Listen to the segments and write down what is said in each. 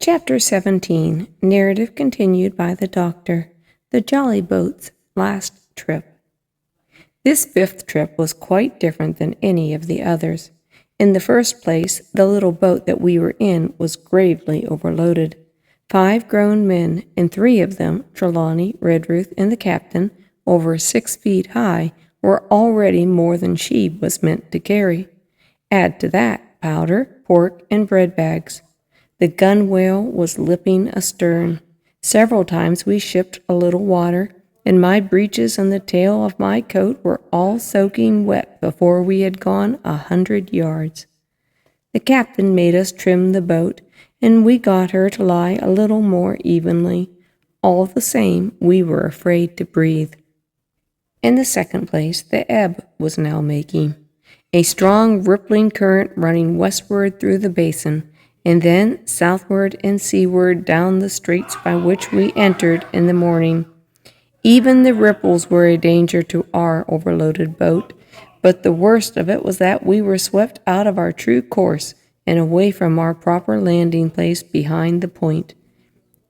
Chapter 17. Narrative continued by the Doctor. The Jolly Boat's last trip. This fifth trip was quite different than any of the others. In the first place, the little boat that we were in was gravely overloaded. 5 grown men, and 3 of them, Trelawney, Redruth, and the captain, over 6 feet high, were already more than she was meant to carry. Add to that powder, pork, and bread bags. The gunwale was lipping astern. Several times we shipped a little water, and my breeches and the tail of my coat were all soaking wet before we had gone 100 yards. The captain made us trim the boat, and we got her to lie a little more evenly. All the same, we were afraid to breathe. In the second place, the ebb was now making. A strong rippling current running westward through the basin, and then southward and seaward down the straits by which we entered in the morning. Even the ripples were a danger to our overloaded boat, but the worst of it was that we were swept out of our true course and away from our proper landing place behind the point.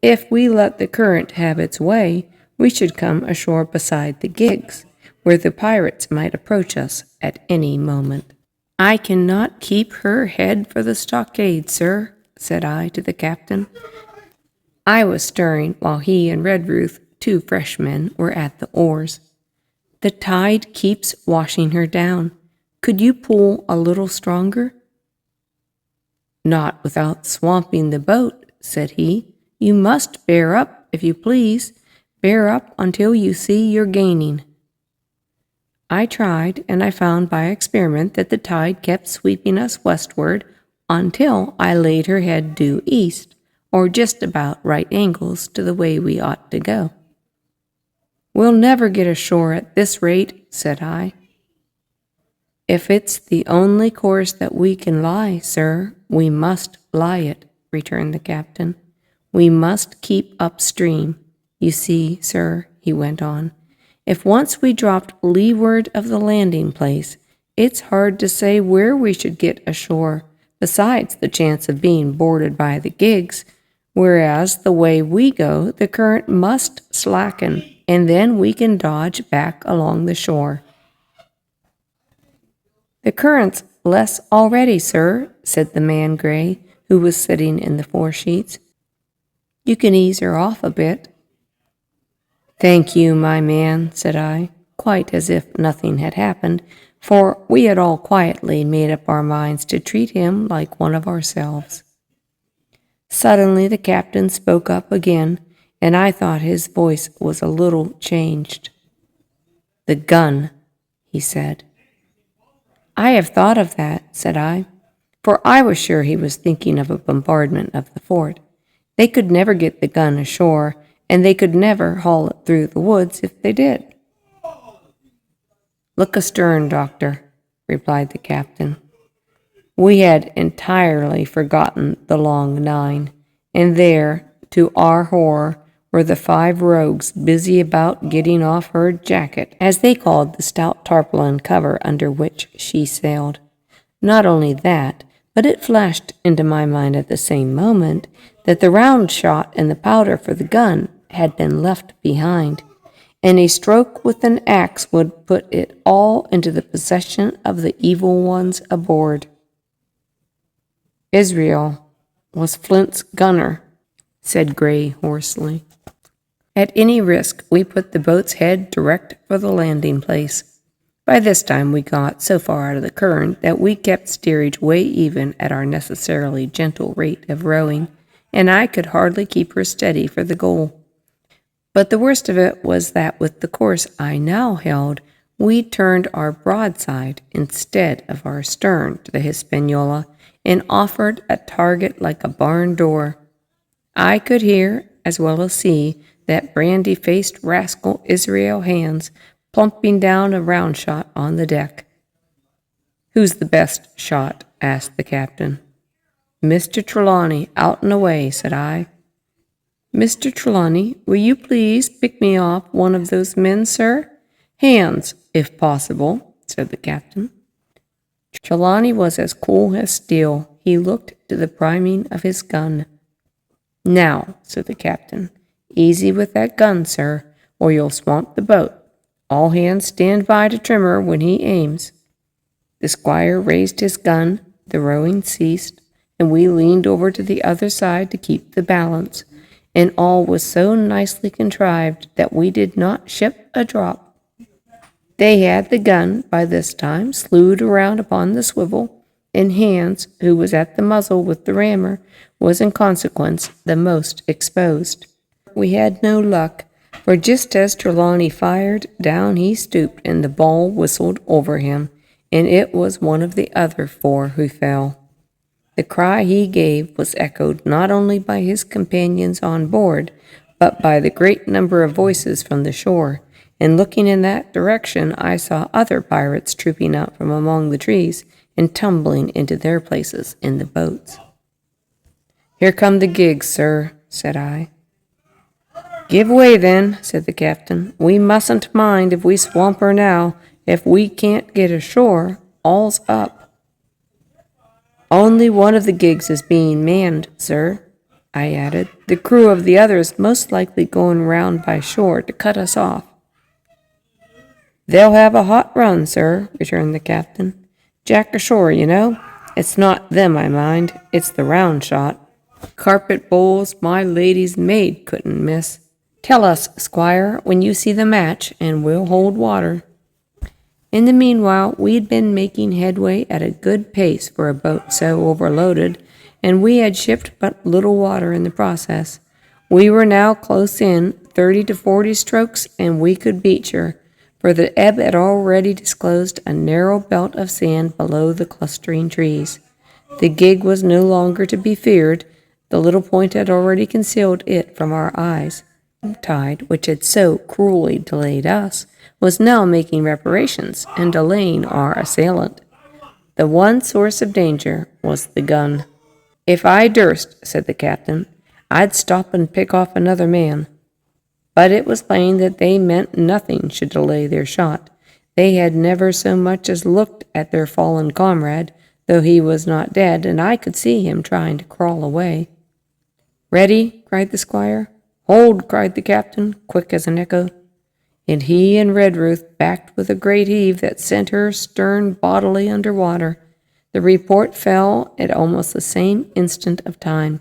If we let the current have its way, we should come ashore beside the gigs, where the pirates might approach us at any moment. "I cannot keep her head for the stockade, sir," said I to the captain. I was stirring while he and Redruth, 2 fresh men, were at the oars. "The tide keeps washing her down. Could you pull a little stronger?" "Not without swamping the boat," said he. "You must bear up, if you please. Bear up until you see you're gaining." I tried, and I found by experiment that the tide kept sweeping us westward until I laid her head due east, or just about right angles to the way we ought to go. "We'll never get ashore at this rate," said I. "If it's the only course that we can lie, sir, we must lie it," returned the captain. "We must keep upstream. You see, sir," he went on, "if once we dropped leeward of the landing place, it's hard to say where we should get ashore, besides the chance of being boarded by the gigs, whereas the way we go, the current must slacken, and then we can dodge back along the shore." "The current's less already, sir," said the man Gray, who was sitting in the foresheets. "You can ease her off a bit." "Thank you, my man," said I, quite as if nothing had happened, for we had all quietly made up our minds to treat him like one of ourselves. Suddenly the captain spoke up again, and I thought his voice was a little changed. "The gun," he said. "I have thought of that," said I, for I was sure he was thinking of a bombardment of the fort. They could never get the gun ashore, and they could never haul it through the woods if they did. "Look astern, Doctor," replied the captain. We had entirely forgotten the long 9, and there, to our horror, were the 5 rogues busy about getting off her jacket, as they called the stout tarpaulin cover under which she sailed. Not only that, but it flashed into my mind at the same moment that the round shot and the powder for the gun had been left behind, and a stroke with an axe would put it all into the possession of the evil ones aboard. "Israel was Flint's gunner," said Gray hoarsely. At any risk, we put the boat's head direct for the landing place. By this time we got so far out of the current that we kept steerage way even at our necessarily gentle rate of rowing, and I could hardly keep her steady for the goal. But the worst of it was that with the course I now held, we turned our broadside instead of our stern to the Hispaniola and offered a target like a barn door. I could hear, as well as see, that brandy-faced rascal Israel Hands plumping down a round shot on the deck. "Who's the best shot?" asked the captain. "Mr. Trelawney, out and away," said I. "Mr. Trelawney, will you please pick me off one of those men, sir? Hands, if possible," said the captain. Trelawney was as cool as steel. He looked to the priming of his gun. "Now," said the captain, "easy with that gun, sir, or you'll swamp the boat. All hands stand by to trimmer when he aims." The squire raised his gun, the rowing ceased, and we leaned over to the other side to keep the balance, and all was so nicely contrived that we did not ship a drop. They had the gun, by this time, slewed around upon the swivel, and Hans, who was at the muzzle with the rammer, was in consequence the most exposed. We had no luck, for just as Trelawney fired, down he stooped, and the ball whistled over him, and it was one of the other four who fell. The cry he gave was echoed not only by his companions on board, but by the great number of voices from the shore, and looking in that direction I saw other pirates trooping out from among the trees and tumbling into their places in the boats. "Here come the gigs, sir," said I. "Give way, then," said the captain. "We mustn't mind if we swamp her now. If we can't get ashore, all's up." "Only one of the gigs is being manned, sir," I added. "The crew of the others most likely going round by shore to cut us off." "They'll have a hot run, sir," returned the captain. "Jack ashore, you know. It's not them I mind, it's the round shot. Carpet bowls my lady's maid couldn't miss. Tell us, squire, when you see the match, and we'll hold water." In the meanwhile, we'd been making headway at a good pace for a boat so overloaded, and we had shipped but little water in the process. We were now close in, 30 to 40 strokes, and we could beach her, for the ebb had already disclosed a narrow belt of sand below the clustering trees. The gig was no longer to be feared. The little point had already concealed it from our eyes. The tide, which had so cruelly delayed us, was now making reparations and delaying our assailant. The one source of danger was the gun. "If I durst," said the captain, "I'd stop and pick off another man." But it was plain that they meant nothing should delay their shot. They had never so much as looked at their fallen comrade, though he was not dead, and I could see him trying to crawl away. "Ready?" cried the squire. "Hold!" cried the captain, quick as an echo. And he and Redruth backed with a great heave that sent her stern bodily under water. The report fell at almost the same instant of time.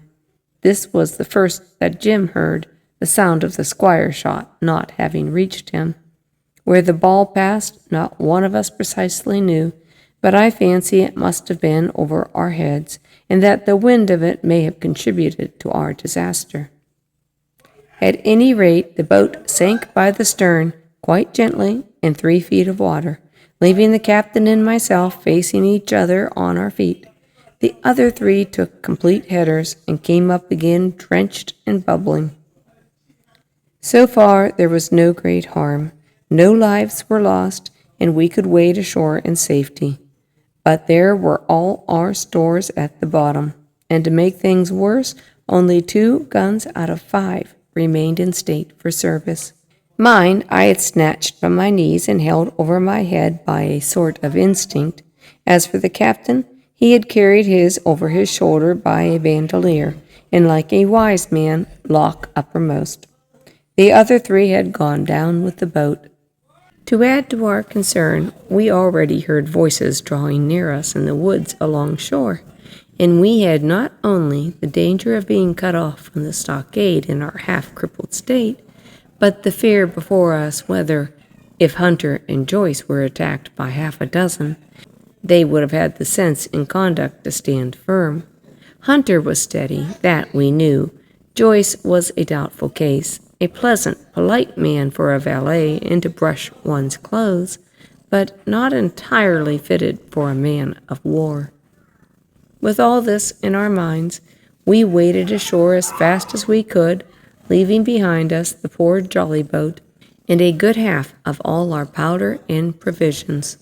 This was the first that Jim heard, the sound of the squire's shot not having reached him. Where the ball passed, not one of us precisely knew, but I fancy it must have been over our heads, and that the wind of it may have contributed to our disaster. At any rate, the boat sank by the stern, quite gently, in 3 feet of water, leaving the captain and myself facing each other on our feet. The other 3 took complete headers and came up again drenched and bubbling. So far there was no great harm. No lives were lost, and we could wade ashore in safety. But there were all our stores at the bottom, and to make things worse, only 2 guns out of 5 remained in state for service. Mine I had snatched from my knees and held over my head by a sort of instinct. As for the captain, he had carried his over his shoulder by a bandolier, and like a wise man, lock uppermost. The other 3 had gone down with the boat. To add to our concern, we already heard voices drawing near us in the woods along shore, and we had not only the danger of being cut off from the stockade in our half-crippled state, but the fear before us whether, if Hunter and Joyce were attacked by half a dozen, they would have had the sense and conduct to stand firm. Hunter was steady, that we knew. Joyce was a doubtful case, a pleasant, polite man for a valet and to brush one's clothes, but not entirely fitted for a man of war. With all this in our minds, we waded ashore as fast as we could, leaving behind us the poor jolly boat and a good half of all our powder and provisions.